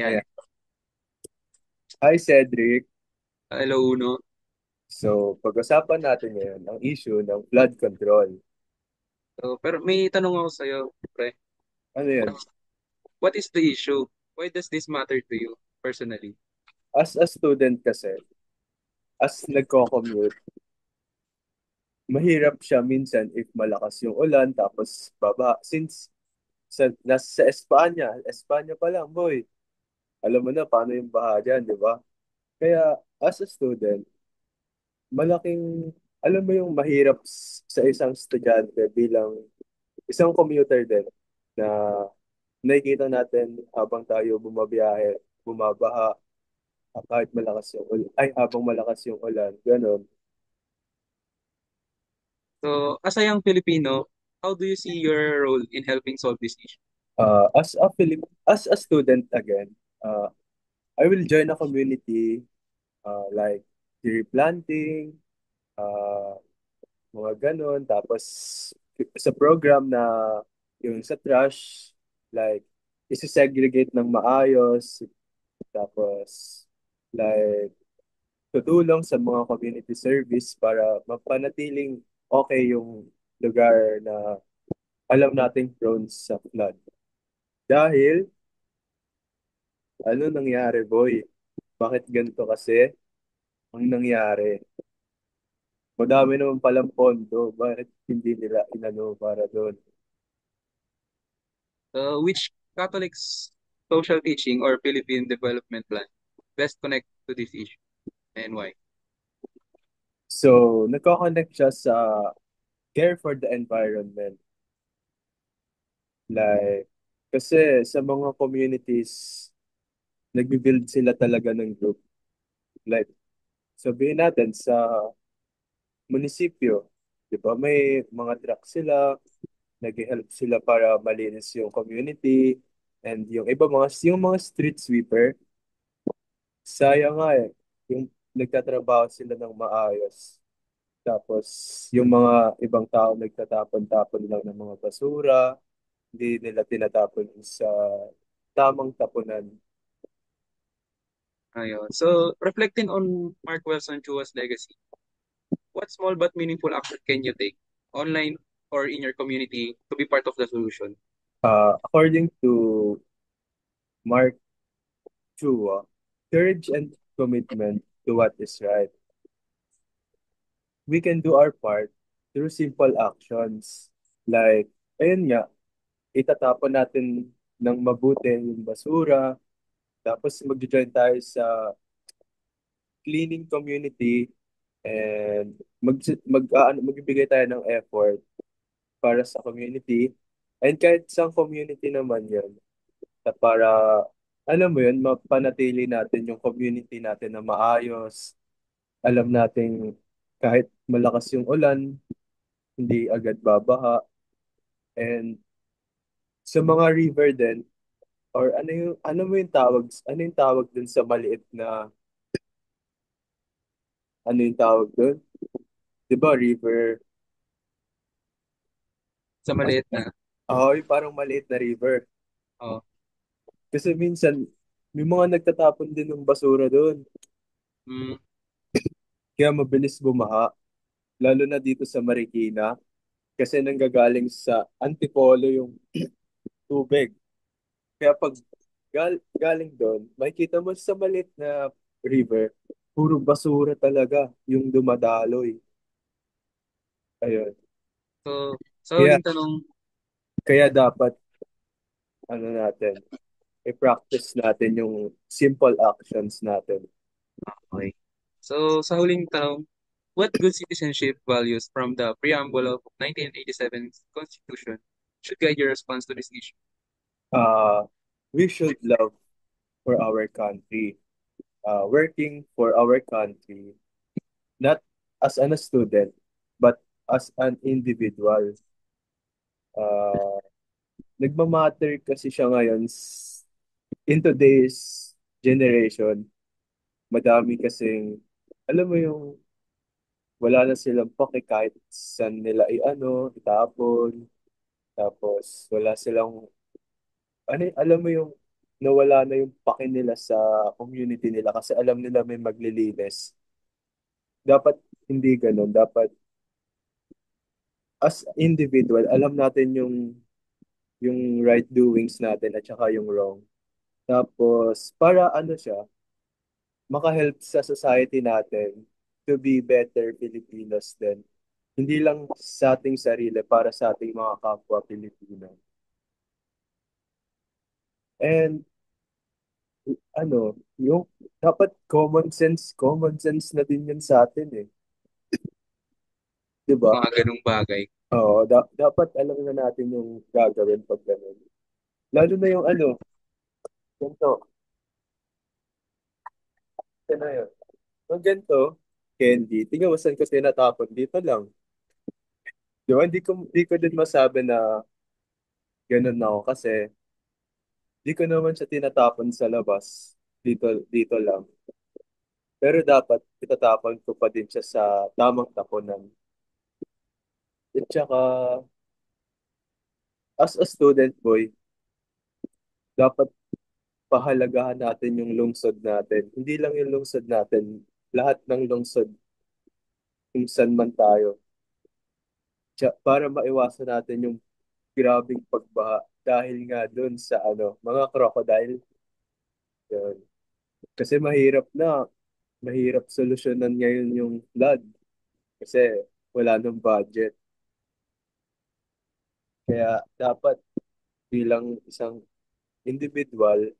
Ayan. Yan. Hi, Cedric. Hello, Uno. So, pag-usapan natin ngayon ang issue ng flood control. Pero may tanong ako sa'yo, pre. Ano What yan? is, what is the issue? Why does this matter to you personally? As a student kasi, as nagko-commute, mahirap siya minsan if malakas yung ulan, tapos baba. Since nasa Espanya pa lang, boy. Alam mo na paano yung baha dyan, di ba? Kaya, as a student, malaking, alam mo yung mahirap sa isang estudyante bilang isang commuter din na nakikita natin habang tayo bumabiyahe, bumabaha, kahit malakas yung ulan, ay habang malakas yung ulan, ganun. So, as a young Filipino, how do you see your role in helping solve this issue? As a student again, I will join a community like tree planting, uh, mga ganun. Tapos sa program na yung sa trash, like isi-segregate ng maayos, tapos like tutulong sa mga community service para mapanatiling okay yung lugar na alam nating prone sa flood. Dahil, ano nangyari, boy? Bakit ganito kasi ang nangyari? Madami naman palang pondo. Bakit hindi nila inano para doon? Which Catholic's social teaching or Philippine development plan best connect to this issue and why? So, nagko-connect siya sa care for the environment. Like, kasi sa mga communities, nagbi-build sila talaga ng group. Like, sabihin natin sa munisipyo, di ba, may mga truck sila, nag-help sila para malinis yung community, and yung mga street sweeper, sayang nga eh, yung nagtatrabaho sila ng maayos. Tapos, yung mga ibang tao nagtatapon-tapon lang ng mga basura, hindi nila tinatapon sa tamang tapunan. Ayun. So, reflecting on Mark Wilson Chua's legacy, what small but meaningful action can you take online or in your community to be part of the solution? According to Mark Chua, courage and commitment to what is right. We can do our part through simple actions. Like, ayun nga, itatapon natin ng mabuti yung basura, tapos mag-join tayo sa cleaning community and magbibigay tayo ng effort para sa community. And kahit sa community naman yun, para, alam mo yun, mapanatili natin yung community natin na maayos. Alam natin kahit malakas yung ulan, hindi agad babaha. And sa mga river din, or ano yung tawag dun sa maliit na, ano yung tawag dun? Di ba, river? Sa maliit na. Yung parang maliit na river. Oh, Kasi minsan, may mga nagtatapon din ng basura doon. mm, Kaya mabilis bumaha, lalo na dito sa Marikina. Kasi nanggagaling sa Antipolo yung tubig. Kaya pag galing doon, makikita mo sa maliit na river, puro basura talaga yung dumadaloy. Ayun. so, sa Kaya, huling tanong, kaya dapat, ano natin, i-practice natin yung simple actions natin. okay. So, sa huling tanong, what good citizenship values from the preamble of 1987 Constitution should guide your response to this issue? Uh, we should love for our country, working for our country, not as an student, but as an individual. Uh, Nagmamatter kasi siya ngayon in today's generation. Madami kasing, alam mo yung wala na silang pake kahit saan nila itapon. Tapos wala silang, ano, alam mo yung nawala na yung pake nila sa community nila kasi alam nila may maglilinis. Dapat hindi ganun. Dapat as individual, alam natin yung right doings natin at saka yung wrong. Tapos, para ano siya, maka-help sa society natin to be better Filipinos din. Hindi lang sa ating sarili, para sa ating mga kapwa Pilipino. And ano, yung dapat common sense na din yun sa atin eh. 'Di ba? Mga ganong bagay. Oo, dapat alam na natin yung gagawin pag ganun. Lalo na yung ano, ganito, ano yun? Yung ganito, candy, tingnan mo saan ko tinatapon, dito lang. Di ba? Hindi ko din masabi na ganun ako kasi di ko naman siya tinatapon sa labas. Dito lang. Pero dapat itatapon ko pa din siya sa tamang tapunan. At saka, as a student boy, dapat pahalagahan natin yung lungsod natin. Hindi lang yung lungsod natin, lahat ng lungsod kung saan man tayo. Para maiwasan natin yung grabing pagbaha dahil nga dun sa ano, mga crocodile. Yun. Kasi mahirap solusyonan ngayon yung flood kasi wala nang budget. Kaya dapat bilang isang individual,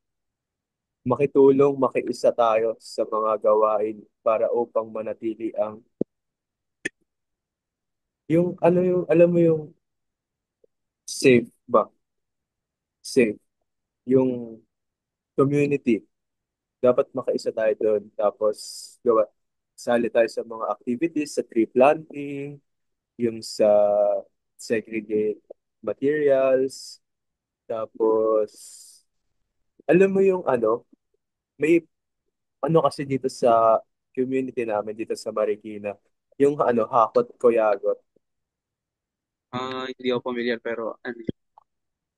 makitulong, makiisa tayo sa mga gawain para upang manatili ang yung alam mo yung safe ba? Safe. Yung community. Dapat makaisa tayo doon. Tapos sali tayo sa mga activities, sa tree planting, yung sa segregate materials. Tapos, alam mo yung ano, may ano kasi dito sa community namin, dito sa Marikina, yung ano, Hakot Koyagot. Hindi ako familiar pero ano,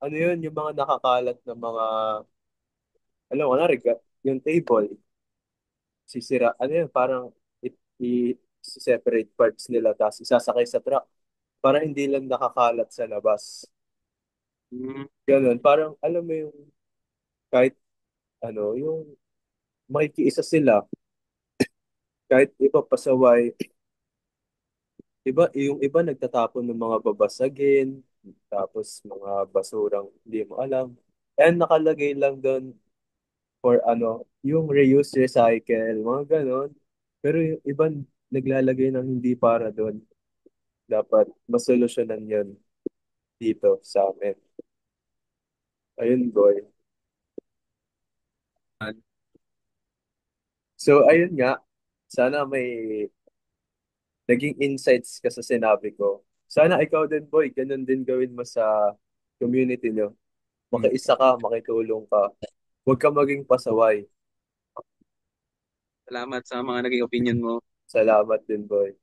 Ano yun, yung mga nakakalat na mga, alam mo na, yung table, ano yun, parang i-separate parts nila, tapos isasakay sa truck para hindi lang nakakalat sa labas. mm, Ganun, parang alam mo yung kahit ano, yung makikiisa sila, kahit iba pasaway, yung iba nagtatapon ng mga babasagin, tapos mga basurang hindi mo alam. And nakalagay lang doon for ano, yung reuse, recycle, mga ganon. Pero yung iba naglalagay ng hindi para doon. Dapat masolusyonan yun dito sa amin. Ayun, boy. So, ayun nga. Sana may naging insights ka sa sinabi ko. Sana ikaw din, boy, ganun din gawin mo sa community nyo. mm. Makiisa ka, makitulong ka. Huwag ka maging pasaway. Salamat sa mga naging opinion mo. Salamat din, boy.